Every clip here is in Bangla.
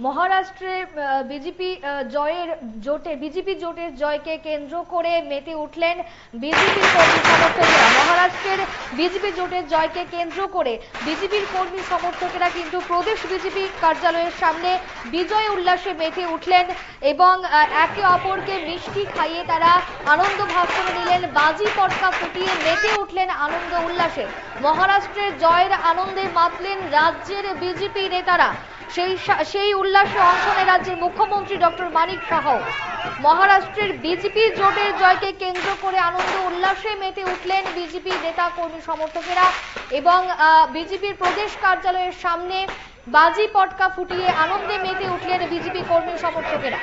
মহারাষ্ট্রে বিজেপি জোটের জয়কে কেন্দ্র করে মেতে উঠলেন বিজেপির কর্মী সমর্থকেরা। মহারাষ্ট্রের বিজেপি জোটের জয়কে কেন্দ্র করে বিজেপির কর্মী সমর্থকেরা কিন্তু প্রদেশ বিজেপি কার্যালয়ের সামনে বিজয় উল্লাসে মেতে উঠলেন এবং একে অপরকে মিষ্টি খাইয়ে তারা আনন্দ ভাগ করে নিলেন। বাজি পটকা ফুটিয়ে মেতে উঠলেন আনন্দ উল্লাসে। মহারাষ্ট্রের জয়ের আনন্দে মাতলেন রাজ্যের বিজেপি নেতারা। সেই উল্লাসে অংশ নেন রাজ্যের মুখ্যমন্ত্রী ডক্টর মানিক সাহ। মহারাষ্ট্রের বিজেপি জোটের জয়কে কেন্দ্র করে আনন্দ উল্লাসে মেতে উঠলেন বিজেপি নেতা কর্মী সমর্থকেরা এবং বিজেপির প্রদেশ কার্যালয়ের সামনে বাজি পটকা ফুটিয়ে আনন্দে মেতে উঠলেন বিজেপি কর্মী সমর্থকেরা।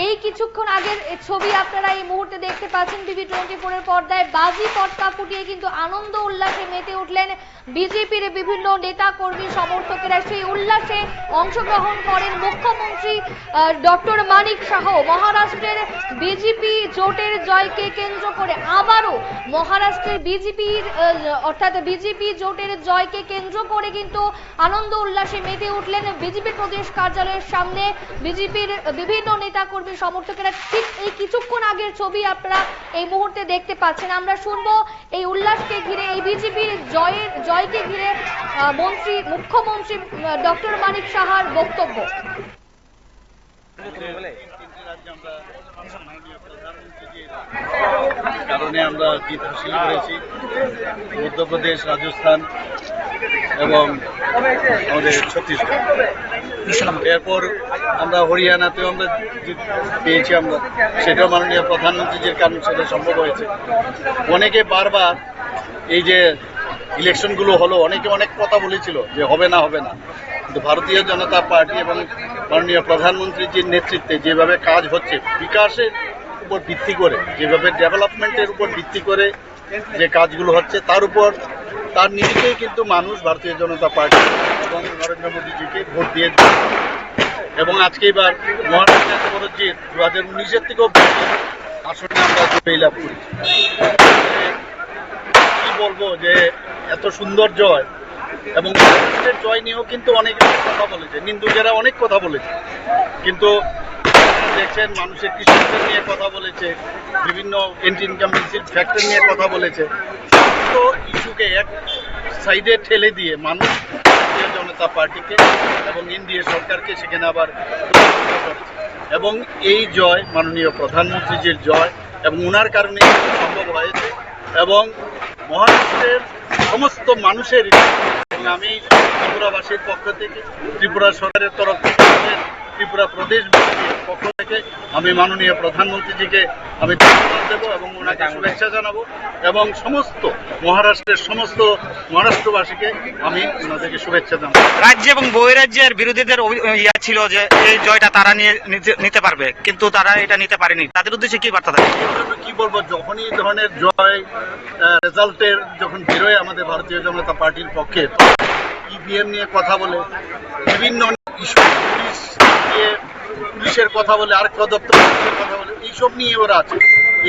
এই কিছুক্ষণ আগের ছবি আপনারা এই মুহূর্তে দেখতে পাচ্ছেন টিভি 24 এর পর্দায়। বাজি পটকা ফুটিয়ে কিন্তু আনন্দ উল্লাসে মেতে উঠলেন বিজেপির বিভিন্ন নেতা কর্মী সমর্থকেরা। সেই উল্লাসে অংশগ্রহণ করেন মুখ্যমন্ত্রী ডক্টর মানিক সাহ। মহারাষ্ট্রের বিজেপি জোটের জয়কে কেন্দ্র করে আবারও মহারাষ্ট্রের বিজেপি জোটের জয়কে কেন্দ্র করে কিন্তু আনন্দ উল্লাসে মেতে উঠলেন বিজেপি প্রদেশ কার্যালয়ের সামনে বিজেপির বিভিন্ন নেতা কর্মী সমর্থকেরা। ঠিক এই কিছুক্ষণ আগের ছবি আপনারা এই মুহূর্তে দেখতে পাচ্ছেন। আমরা শুনবো এই উল্লাসকে ঘিরে, এই বিজেপির জয়কে ঘিরে মুখ্যমন্ত্রী ডক্টর মানিক সাহার বক্তব্য। কারণে আমরা জিত হাসিল করেছি মধ্যপ্রদেশ, রাজস্থান এবং আমাদের ছত্তিশগড়। এরপর আমরা হরিয়ানাতেও আমরা পেয়েছি, আমরা সেটাও মাননীয় প্রধানমন্ত্রীজির কারণে সেটা সম্ভব হয়েছে। অনেকে বারবার এই যে ইলেকশনগুলো হলো, অনেকে অনেক কথা বলেছিল যে হবে না, কিন্তু ভারতীয় জনতা পার্টি এবং মাননীয় প্রধানমন্ত্রীজির নেতৃত্বে যেভাবে কাজ হচ্ছে, বিকাশের উপর ভিত্তি করে, যেভাবে ডেভেলপমেন্টের উপর ভিত্তি করে যে কাজগুলো হচ্ছে, তার নিরিখেই কিন্তু মানুষ ভারতীয় জনতা পার্টি এবং নরেন্দ্র মোদীজিকে ভোট দিয়ে এবং আজকে এবার মহারাষ্ট্রে এত বড় জিত 2019-এর থেকেও আসলে আমরা জয় লাভ করেছি। কি বলবো যে এত সুন্দর জয়, এবং মহারাষ্ট্রের জয় নিয়েও কিন্তু অনেক কথা বলেছে, নিন্দুকেরা অনেক কথা বলেছে, কিন্তু দেখছেন মানুষের কৃষকদের নিয়ে কথা বলেছে, বিভিন্ন এন্টি ইনকামবেন্সির ফ্যাক্টর নিয়ে কথা বলেছে। তো ইস্যুকে এক সাইডে ঠেলে দিয়ে মানুষ ভারতীয় জনতা পার্টিকে এবং এনডিএ সরকারকে সেখানে আবার এবং এই জয় মাননীয় প্রধানমন্ত্রীজির জয় এবং ওনার কারণে সম্ভব হয়েছে এবং মহারাষ্ট্রের সমস্ত মানুষের এবং আমি ত্রিপুরাবাসীর পক্ষ থেকে, ত্রিপুরা সরকারের তরফ থেকে, ত্রিপুরা প্রদেশ পক্ষ থেকে আমি মাননীয় প্রধানমন্ত্রীজিকে আমি ধন্যবাদ দেবো এবং ওনাকে শুভেচ্ছা জানাবো এবং সমস্ত মহারাষ্ট্রবাসীকে আমি ওনাদেরকে শুভেচ্ছা জানাবো। রাজ্য এবং বহিরাজ্যের বিরোধীদের ইয়া ছিল যে এই জয়টা তারা নিতে পারবে, কিন্তু তারা এটা নিতে পারেনি। তাদের উদ্দেশ্যে কি বার্তা থাকে? কি বলবো, যখনই এই ধরনের জয় রেজাল্টের যখন বেরোয় আমাদের ভারতীয় জনতা পার্টির পক্ষে, ইভিএম নিয়ে কথা বলে, বিভিন্ন ইস্যু পুলিশের কথা বলে, আরক্ষা দপ্তরের কথা বলে, এইসব নিয়ে ওরা আছে।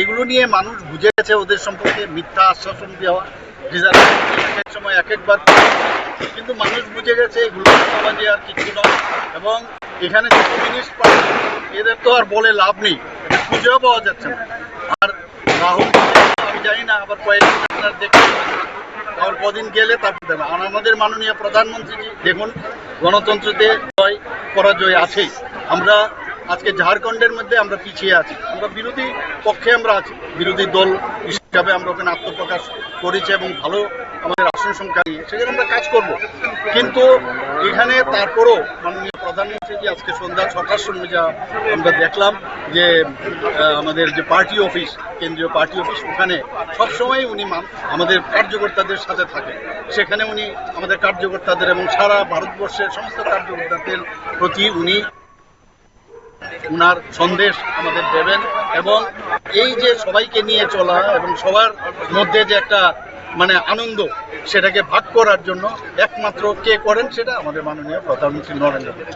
এগুলো নিয়ে মানুষ বুঝে গেছে ওদের সম্পর্কে মিথ্যা আশ্বাসন দেওয়া, এক সময় এক একবার, কিন্তু মানুষ বুঝে গেছে এগুলো সমাজে আর কিছু নয়। এবং এখানে যে কমিউনিস্ট পার্টি, এদের তো আর বলে লাভ নেই, খুঁজেও পাওয়া যাচ্ছে না। আর রাহুল আমি জানি না, আবার কয়েকদিন আপনার দেখতে আর কদিন গেলে তারপর দেবে। আর আমাদের মাননীয় প্রধানমন্ত্রীজি দেখুন, গণতন্ত্রতে জয় পরাজয় আছেই। আমরা আজকে ঝাড়খণ্ডের মধ্যে আমরা পিছিয়ে আছি, আমরা বিরোধী পক্ষে আমরা আছি, বিরোধী দল হিসাবে আমরা ওখানে আত্মপ্রকাশ করেছি এবং ভালো আমাদের আসন সংখ্যা নিয়ে সেখানে আমরা কাজ করব। কিন্তু এখানে তারপরও মাননীয় প্রধানমন্ত্রীজি আজকে সন্ধ্যা 6টার সময় যা আমরা দেখলাম যে আমাদের যে পার্টি অফিস, কেন্দ্রীয় পার্টি অফিস, ওখানে সবসময় উনি আমাদের কার্যকর্তাদের সাথে থাকেন। সেখানে উনি আমাদের কার্যকর্তাদের এবং সারা ভারতবর্ষের সমস্ত কার্যকর্তাদের প্রতি উনি উনার সন্দেশ আমাদের দেবেন এবং এই যে সবাইকে নিয়ে চলা এবং সবার মধ্যে যে একটা আনন্দ, সেটাকে ভাগ করার জন্য একমাত্র কে করেন, সেটা আমাদের মাননীয় প্রধানমন্ত্রী নরেন্দ্র মোদী।